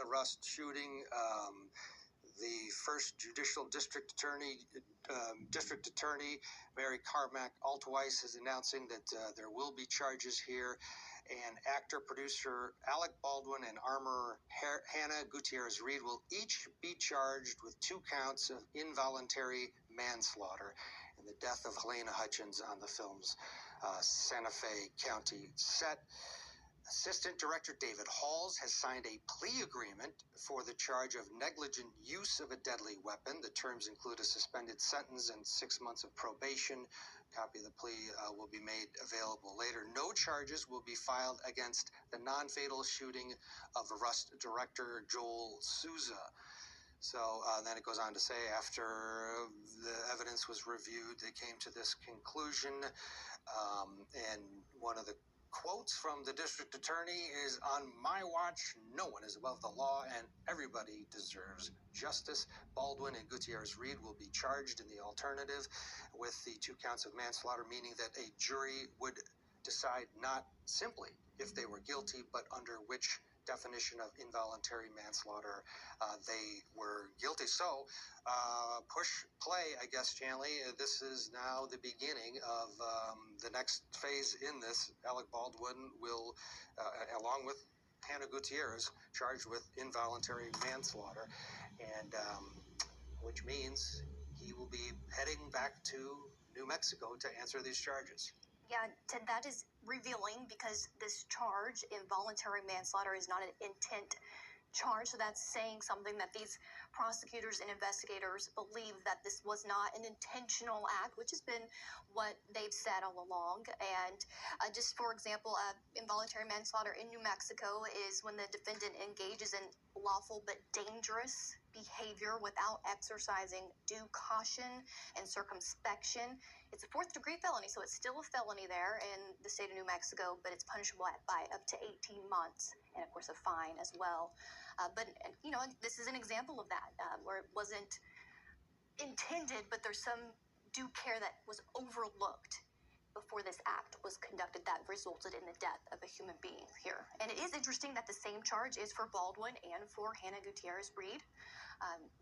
the Rust shooting. The first judicial district attorney, Mary Carmack Altweiss, is announcing that there will be charges here. And actor-producer Alec Baldwin and armorer Hannah Gutierrez-Reed will each be charged with 2 counts of involuntary manslaughter in the death of Helena Hutchins on the film's Santa Fe County set. Assistant Director David Halls has signed a plea agreement for the charge of negligent use of a deadly weapon. The terms include a suspended sentence and 6 months of probation. A copy of the plea will be made available later. No charges will be filed against the non-fatal shooting of the Rust director Joel Souza. So then it goes on to say, after the evidence was reviewed, they came to this conclusion. And one of the quotes from the district attorney is, "On my watch, no one is above the law and everybody deserves justice." Baldwin and Gutierrez-Reed will be charged in the alternative with the 2 counts of manslaughter, meaning that a jury would decide not simply if they were guilty, but under which definition of involuntary manslaughter they were guilty. So push play, I guess, Chanley. This is now the beginning of the next phase in this. Alec Baldwin will, along with Hannah Gutierrez, charged with involuntary manslaughter, and which means he will be heading back to New Mexico to answer these charges. Yeah, Ted, that is revealing, because this charge, involuntary manslaughter, is not an intent charge. So that's saying something, that these prosecutors and investigators believe that this was not an intentional act, which has been what they've said all along. And just for example, involuntary manslaughter in New Mexico is when the defendant engages in lawful but dangerous behavior without exercising due caution and circumspection. It's a 4th-degree felony, so it's still a felony there in the state of New Mexico, but it's punishable by up to 18 months and, of course, a fine as well. But, you know, this is an example of that, where it wasn't intended, but there's some due care that was overlooked before this act was conducted that resulted in the death of a human being here. And it is interesting that the same charge is for Baldwin and for Hannah Gutierrez-Reed.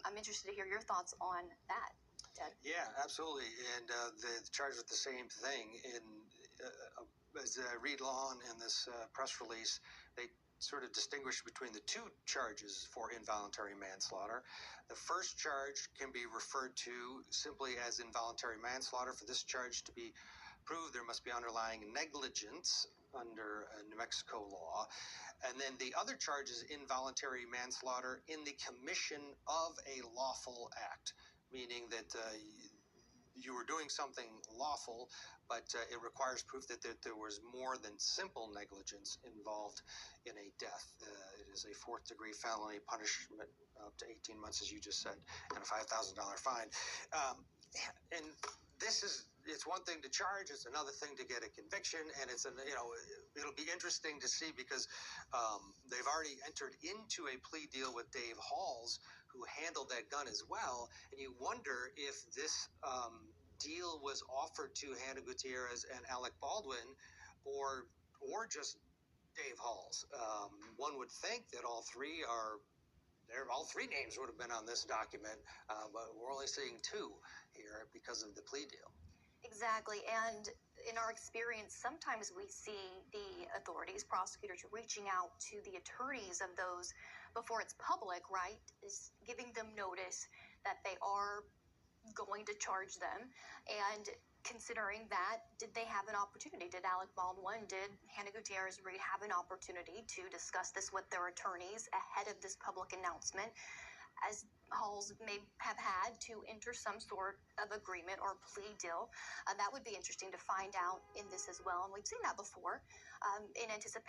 I'm interested to hear your thoughts on that, Ted. Yeah, absolutely. And the charge with the same thing. As I read on in this press release, they sort of distinguish between the 2 charges for involuntary manslaughter. The first charge can be referred to simply as involuntary manslaughter. For this charge to be proved, there must be underlying negligence under New Mexico law. And then the other charge is involuntary manslaughter in the commission of a lawful act, meaning that you were doing something lawful, but it requires proof that there was more than simple negligence involved in a death. It is a 4th-degree felony, punishment up to 18 months, as you just said, and a $5,000 fine. And it's one thing to charge, it's another thing to get a conviction, and it'll be interesting to see, because they've already entered into a plea deal with Dave Halls, who handled that gun as well, and you wonder if this deal was offered to Hannah Gutierrez and Alec Baldwin, or just Dave Halls. One would think that all three names would have been on this document, but we're only seeing 2 here because of the plea deal. Exactly. And in our experience, sometimes we see the authorities, prosecutors, reaching out to the attorneys of those before it's public, right? Is giving them notice that they are going to charge them, and considering that, did they have an opportunity? Did Alec Baldwin, did Hannah Gutierrez-Reed have an opportunity to discuss this with their attorneys ahead of this public announcement, as Halls may have had to enter some sort of agreement or plea deal? That would be interesting to find out in this as well, and we've seen that before in anticipation.